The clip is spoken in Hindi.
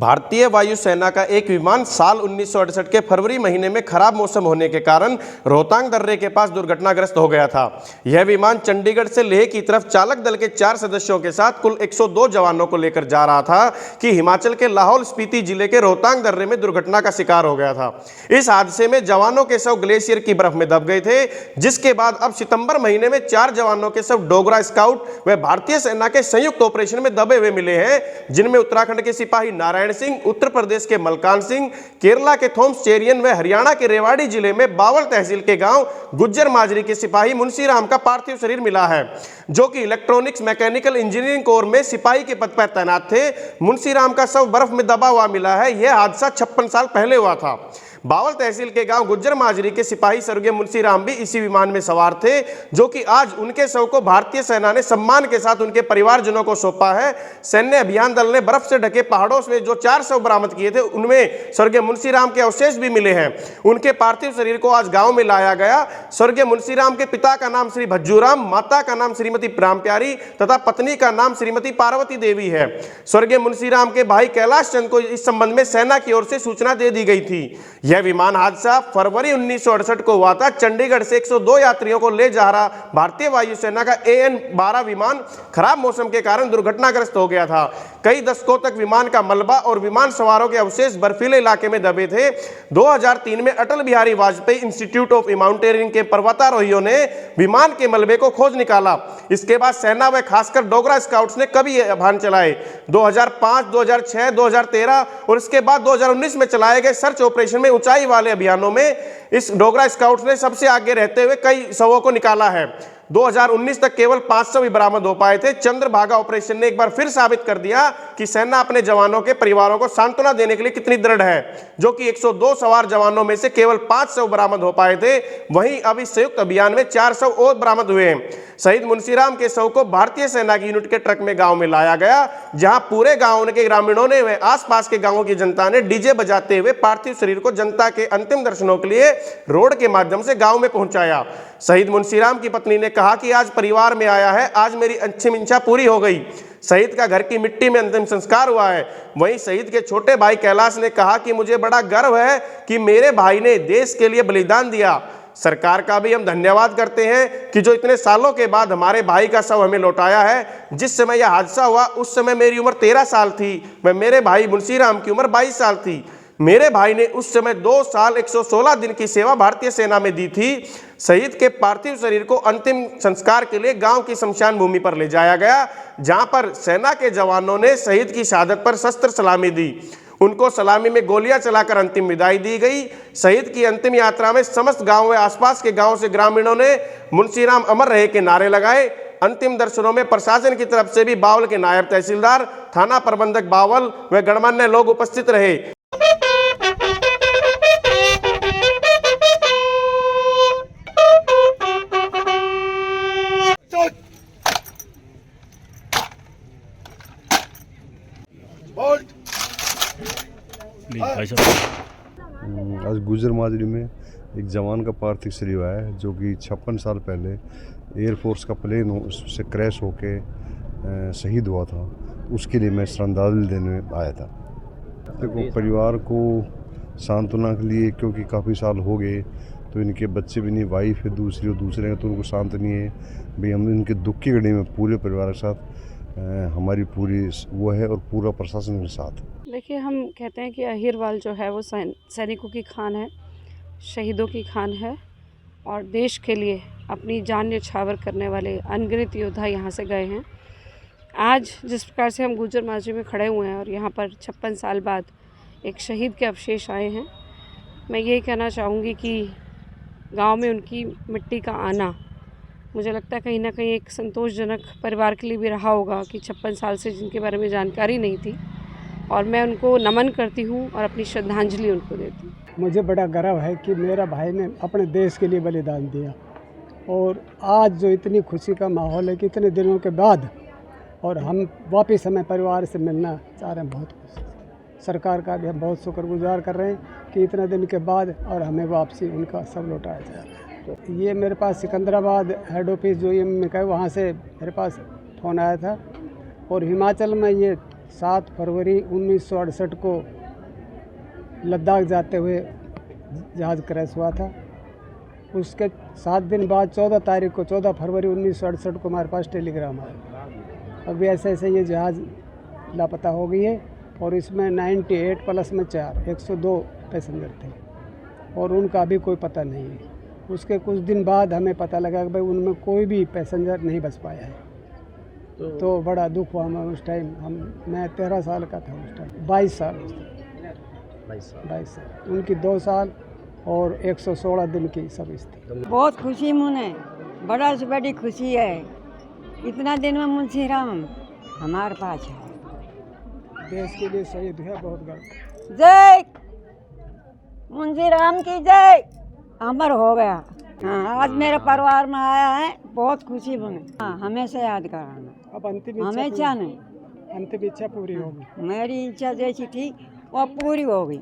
भारतीय वायुसेना का एक विमान साल 1968 के फरवरी महीने में खराब मौसम होने के कारण रोहतांग दर्रे के पास दुर्घटनाग्रस्त हो गया था। यह विमान चंडीगढ़ से लेह की तरफ चालक दल के 4 सदस्यों के साथ कुल 102 जवानों को लेकर जा रहा था कि हिमाचल के लाहौल स्पीति जिले के रोहतांग दर्रे में दुर्घटना का शिकार हो गया था। इस हादसे में जवानों के शव ग्लेशियर की बर्फ में दब गए थे, जिसके बाद अब सितंबर महीने में 4 जवानों के शव डोगरा स्काउट व भारतीय सेना के संयुक्त ऑपरेशन में दबे हुए मिले हैं, जिनमें उत्तराखंड के सिपाही नारायण सिंह, उत्तर प्रदेश के मलकान सिंह, केरला के थॉमस चेरियन व हरियाणा के रेवाड़ी जिले में बावल तहसील के गांव गुज्जर माजरी के सिपाही मुंशीराम का पार्थिव शरीर मिला है, जो कि इलेक्ट्रॉनिक्स मैकेनिकल इंजीनियरिंग कोर में सिपाही के पद पर तैनात थे। मुंशीराम का शव बर्फ में दबा हुआ मिला है। यह हादसा 56 साल पहले हुआ था। बावल तहसील के गांव गुज्जर माजरी के सिपाही स्वर्गीय मुंशीराम भी इसी विमान में सवार थे, जो कि आज उनके शव को भारतीय सेना ने सम्मान के साथ उनके परिवारजनों को सौंपा है। सैन्य अभियान दल ने बर्फ से ढके पहाड़ों से जो 4 शव बरामद किए थे, उनमें स्वर्गीय मुंशीराम के अवशेष भी मिले हैं। उनके पार्थिव शरीर को आज गांव में लाया गया। स्वर्गीय मुंशीराम के पिता का नाम श्री भज्जूराम, माता का नाम श्रीमती राम प्यारी तथा पत्नी का नाम श्रीमती पार्वती देवी है। स्वर्गीय मुंशीराम के भाई कैलाश चंद को इस संबंध में सेना की ओर से सूचना दे दी गई थी। यह विमान हादसा फरवरी 1968 को हुआ था। चंडीगढ़ से 102 यात्रियों को ले जा रहा भारतीय वायुसेना का AN-12 विमान खराब मौसम के कारण दुर्घटनाग्रस्त हो गया था। कई दशकों तक विमान का मलबा और विमान सवारों के अवशेष बर्फीले इलाके में दबे थे। 2003 में Atal Bihari Vajpayee institute of mountaineering के पर्वतारोहियों ने विमान के मलबे को खोज निकाला। इसके बाद सेना व खासकर डोगरा स्काउट्स ने कभी अभियान चलाए। 2005, 2006, 2013 और इसके बाद 2019 में चलाए गए सर्च ऑपरेशन में ऊंचाई वाले अभियानों में इस डोगरा स्काउट्स ने सबसे आगे रहते हुए कई शवों को निकाला है। 2019 तक केवल 500 ही बरामद हो पाए थे। चंद्रभागा ऑपरेशन ने एक बार फिर साबित कर दिया कि सेना अपने जवानों के परिवारों को सांत्वना देने के लिए कितनी दृढ़ है, जो कि 102 सवार जवानों में से केवल 500 बरामद हो पाए थे। वहीं अब इस संयुक्त अभियान में 400 और बरामद हुए हैं। शहीद मुंशीराम के शव को भारतीय सेना की यूनिट के ट्रक में गांव में लाया गया, जहां पूरे गांव के ग्रामीणों ने व आसपास के गांवों की जनता ने डीजे बजाते हुए पार्थिव शरीर को जनता के अंतिम दर्शनों के लिए रोड के माध्यम से गांव में पहुंचाया। शहीद मुंशीराम की पत्नी ने कहा कि आज परिवार में आया है, आज मेरी अंतिम इच्छा पूरी हो गई। शहीद का घर की मिट्टी में अंतिम संस्कार हुआ है। वहीं शहीद के छोटे भाई कैलाश ने कहा कि मुझे बड़ा गर्व है कि मेरे भाई ने देश के लिए बलिदान दिया। सरकार का भी हम धन्यवाद करते हैं कि जो इतने सालों के बाद हमारे भाई का शव हमें लौटाया है। जिस समय यह हादसा हुआ उस समय मेरी उम्र 13 साल थी व मेरे भाई मुंशीराम की उम्र 22 साल थी। मेरे भाई ने उस समय 2 साल 116 दिन की सेवा भारतीय सेना में दी थी। शहीद के पार्थिव शरीर को अंतिम संस्कार के लिए गांव की शमशान भूमि पर ले जाया गया, जहां पर सेना के जवानों ने शहीद की शहादत पर शस्त्र सलामी दी। उनको सलामी में गोलियां चलाकर अंतिम विदाई दी गई। शहीद की अंतिम यात्रा में समस्त गांव व आसपास के गांव से ग्रामीणों ने मुंशीराम अमर रहे के नारे लगाए। अंतिम दर्शनों में प्रशासन की तरफ से भी बावल के नायब तहसीलदार, थाना प्रबंधक बावल व गणमान्य लोग उपस्थित रहे। आज गुज्जर माजरी में एक जवान का पार्थिव शरीर आया है, जो कि 56 साल पहले एयरफोर्स का प्लेन उससे क्रैश होके शहीद हुआ था। उसके लिए मैं श्रद्धांजलि देने आया था। देखो, परिवार को सांत्वना के लिए, क्योंकि काफ़ी साल हो गए तो इनके बच्चे भी नहीं, वाइफ है दूसरी और दूसरे हैं, तो उनको सांत्वनी है भाई हम इनके दुख की घड़ी में पूरे परिवार के साथ हमारी पूरी वो है और पूरा प्रशासन के साथ। देखिए, हम कहते हैं कि अहिरवाल जो है वो सैनिकों की खान है, शहीदों की खान है और देश के लिए अपनी जान न्यौछावर करने वाले अनगिनत योद्धा यहाँ से गए हैं। आज जिस प्रकार से हम गुज्जर माजरी में खड़े हुए हैं और यहाँ पर 56 साल बाद एक शहीद के अवशेष आए हैं, मैं यही कहना चाहूँगी कि गांव में उनकी मिट्टी का आना मुझे लगता है कहीं ना कहीं एक संतोषजनक परिवार के लिए भी रहा होगा कि 56 साल से जिनके बारे में जानकारी नहीं थी, और मैं उनको नमन करती हूँ और अपनी श्रद्धांजलि उनको देती हूँ। मुझे बड़ा गर्व है कि मेरा भाई ने अपने देश के लिए बलिदान दिया, और आज जो इतनी खुशी का माहौल है कि इतने दिनों के बाद और हम वापस हमें परिवार से मिलना चाह रहे हैं। बहुत खुशी, सरकार का भी हम बहुत शुक्रगुजार कर रहे हैं कि इतने दिन के बाद और हमें वापसी उनका सब लौटाया जा रहा है। तो ये मेरे पास सिकंदराबाद हेड ऑफिस जो ये मैं कहा, वहाँ से मेरे पास फ़ोन आया था, और हिमाचल में ये 7 फरवरी 1968 को लद्दाख जाते हुए जहाज़ क्रैश हुआ था। उसके 7 दिन बाद 14 फरवरी 1968 को हमारे पास टेलीग्राम आया। अभी ऐसे ऐसे ये जहाज़ लापता हो गई है और इसमें 98 प्लस में 102 पैसेंजर थे और उनका अभी कोई पता नहीं है। उसके कुछ दिन बाद हमें पता लगा कि भाई उनमें कोई भी पैसेंजर नहीं बच पाया है। तो बड़ा दुख हुआ हमें उस टाइम। मैं 13 साल का था उस टाइम। 22 साल उनकी 2 साल और 116 दिन की सर्विस थी। बहुत खुशी मुने, बड़ा से बड़ी खुशी है। इतना दिन में मुंशी राम हमारे पास है। देश के लिए शहीद हुआ, बहुत गर्व। जय मुंशी राम की जय। अमर हो गया। हाँ, आज मेरे परिवार में आया है, बहुत खुशी बने। हाँ, हमेशा याद कराना। अब अंतिम हमें इच्छा नहीं, अंतिम इच्छा पूरी होगी। मेरी इच्छा जैसी थी वो पूरी हो गई।